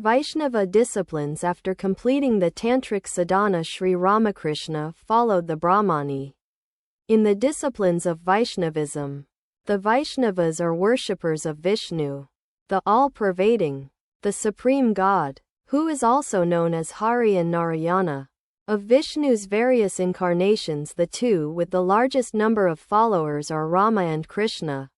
Vaishnava Disciplines. After completing the Tantric sadhana, Sri Ramakrishna followed the Brahmani. In the disciplines of Vaishnavism, the Vaishnavas are worshippers of Vishnu, the all-pervading, the supreme God, who is also known as Hari and Narayana. Of Vishnu's various incarnations, the two with the largest number of followers are Rama and Krishna.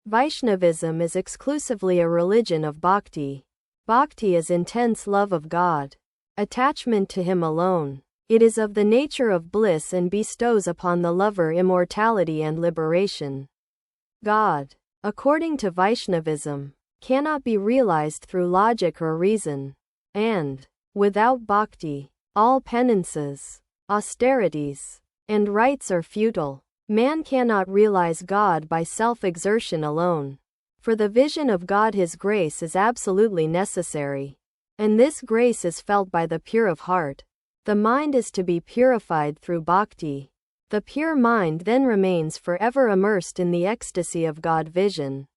Vaishnavism is exclusively a religion of bhakti. Bhakti is intense love of God, attachment to Him alone. It is of the nature of bliss and bestows upon the lover immortality and liberation. God, according to Vaishnavism, cannot be realized through logic or reason, and, without bhakti, all penances, austerities, and rites are futile. Man cannot realize God by self-exertion alone. For the vision of God, His grace is absolutely necessary. And this grace is felt by the pure of heart. The mind is to be purified through bhakti. The pure mind then remains forever immersed in the ecstasy of God vision.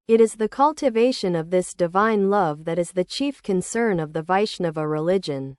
It is the cultivation of this divine love that is the chief concern of the Vaishnava religion.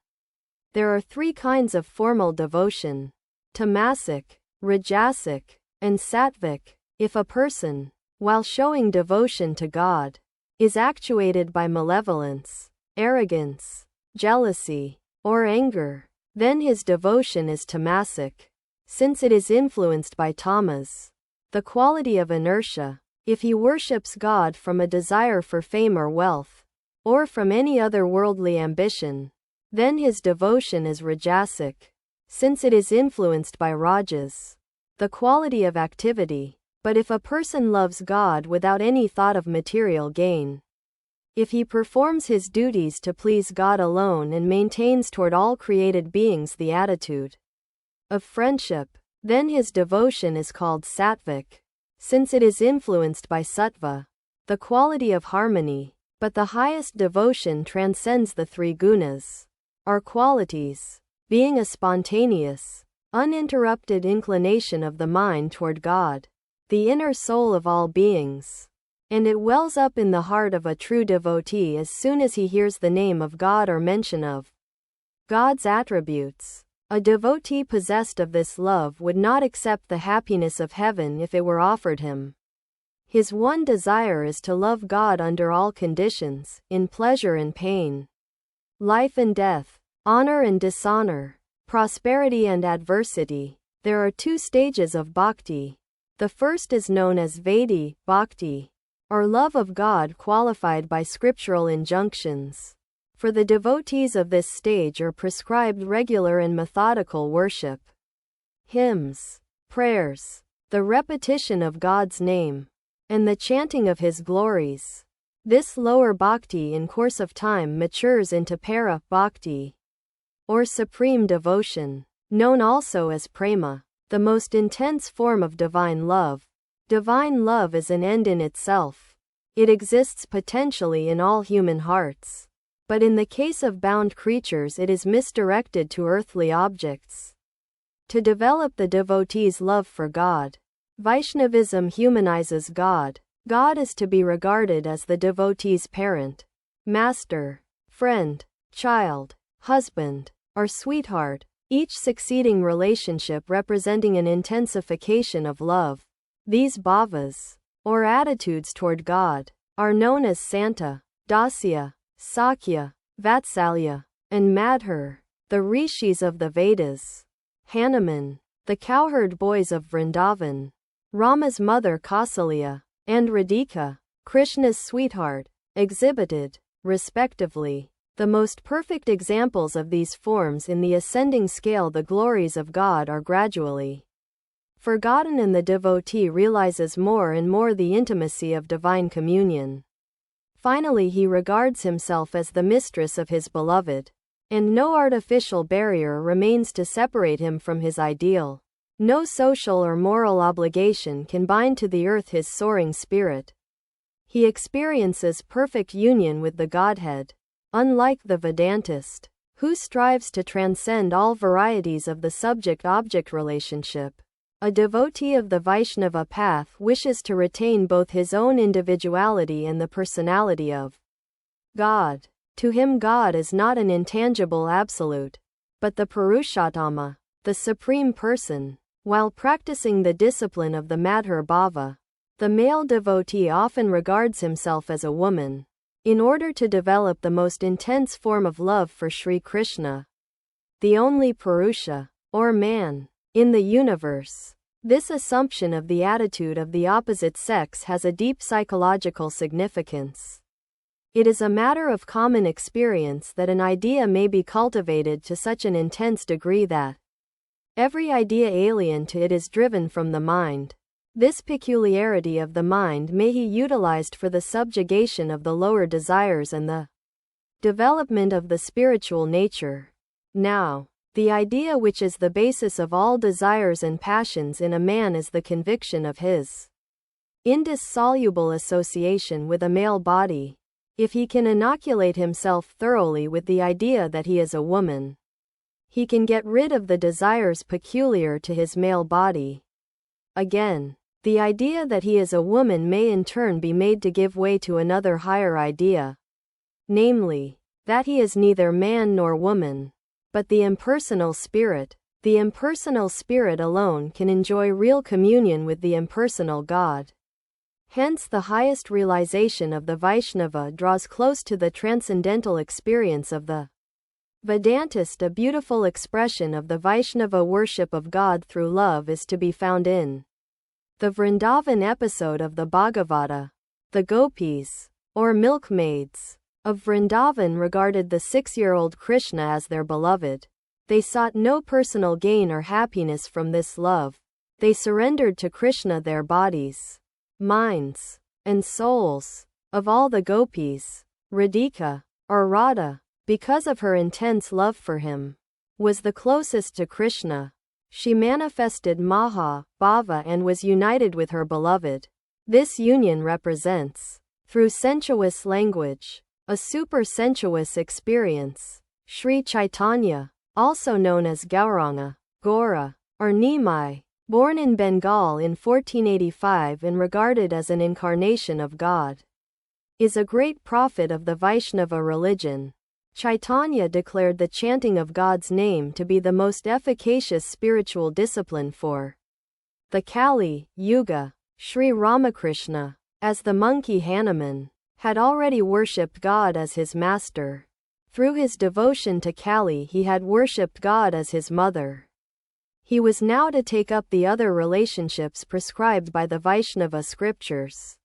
There are three kinds of formal devotion: tamasic, rajasic, and sattvic. If a person, while showing devotion to God, is actuated by malevolence, arrogance, jealousy, or anger, then his devotion is tamasic, since it is influenced by tamas, the quality of inertia. If he worships God from a desire for fame or wealth, or from any other worldly ambition, then his devotion is rajasic, since it is influenced by rajas, the quality of activity. But if a person loves God without any thought of material gain, if he performs his duties to please God alone and maintains toward all created beings the attitude of friendship, then his devotion is called sattvic, since it is influenced by sattva, the quality of harmony. But the highest devotion transcends the three gunas, or qualities, being a spontaneous, uninterrupted inclination of the mind toward God, the inner soul of all beings. And it wells up in the heart of a true devotee as soon as he hears the name of God or mention of God's attributes. A devotee possessed of this love would not accept the happiness of heaven if it were offered him. His one desire is to love God under all conditions, in pleasure and pain, life and death, honor and dishonor, prosperity and adversity. There are two stages of bhakti. The first is known as Vaidhi bhakti, or love of God qualified by scriptural injunctions. For the devotees of this stage are prescribed regular and methodical worship, hymns, prayers, the repetition of God's name, and the chanting of His glories. This lower bhakti in course of time matures into para bhakti, or supreme devotion, known also as prema, the most intense form of divine love. Divine love is an end in itself. It exists potentially in all human hearts, but in the case of bound creatures it is misdirected to earthly objects. To develop the devotee's love for God, Vaishnavism humanizes God. God is to be regarded as the devotee's parent, master, friend, child, husband, or sweetheart, each succeeding relationship representing an intensification of love. These bhavas, or attitudes toward God, are known as Santa, Dasya, Sakya, Vatsalya, and Madhur, the rishis of the Vedas. Hanuman, the cowherd boys of Vrindavan, Rama's mother Kausalya, and Radhika, Krishna's sweetheart, exhibited, respectively, the most perfect examples of these forms. In the ascending scale, the glories of God are gradually forgotten and the devotee realizes more and more the intimacy of divine communion. Finally, he regards himself as the mistress of his beloved, and no artificial barrier remains to separate him from his ideal. No social or moral obligation can bind to the earth his soaring spirit. He experiences perfect union with the Godhead. Unlike the Vedantist, who strives to transcend all varieties of the subject-object relationship, a devotee of the Vaishnava path wishes to retain both his own individuality and the personality of God. To him God is not an intangible absolute, but the Purushottama, the Supreme Person. While practicing the discipline of the Madhur Bhava, the male devotee often regards himself as a woman, in order to develop the most intense form of love for Sri Krishna, the only Purusha, or man, in the universe. This assumption of the attitude of the opposite sex has a deep psychological significance. It is a matter of common experience that an idea may be cultivated to such an intense degree that every idea alien to it is driven from the mind. This peculiarity of the mind may be utilized for the subjugation of the lower desires and the development of the spiritual nature. Now, the idea which is the basis of all desires and passions in a man is the conviction of his indissoluble association with a male body. If he can inoculate himself thoroughly with the idea that he is a woman, he can get rid of the desires peculiar to his male body. Again, the idea that he is a woman may in turn be made to give way to another higher idea, namely, that he is neither man nor woman, but the impersonal spirit. The impersonal spirit alone can enjoy real communion with the impersonal God. Hence the highest realization of the Vaishnava draws close to the transcendental experience of the Vedantist. A beautiful expression of the Vaishnava worship of God through love is to be found in the Vrindavan episode of the Bhagavata. The gopis, or milkmaids, of Vrindavan regarded the 6-year-old Krishna as their beloved. They sought no personal gain or happiness from this love. They surrendered to Krishna their bodies, minds, and souls. Of all the gopis, Radhika, or Radha, because of her intense love for him, was the closest to Krishna. She manifested Maha Bhava and was united with her beloved. This union represents, through sensuous language, a super-sensuous experience. Sri Chaitanya, also known as Gauranga, Gora, or Nimai, born in Bengal in 1485 and regarded as an incarnation of God, is a great prophet of the Vaishnava religion. Chaitanya declared the chanting of God's name to be the most efficacious spiritual discipline for the Kali Yuga. Sri Ramakrishna, as the monkey Hanuman, had already worshipped God as his master. Through his devotion to Kali he had worshipped God as his mother. He was now to take up the other relationships prescribed by the Vaishnava scriptures.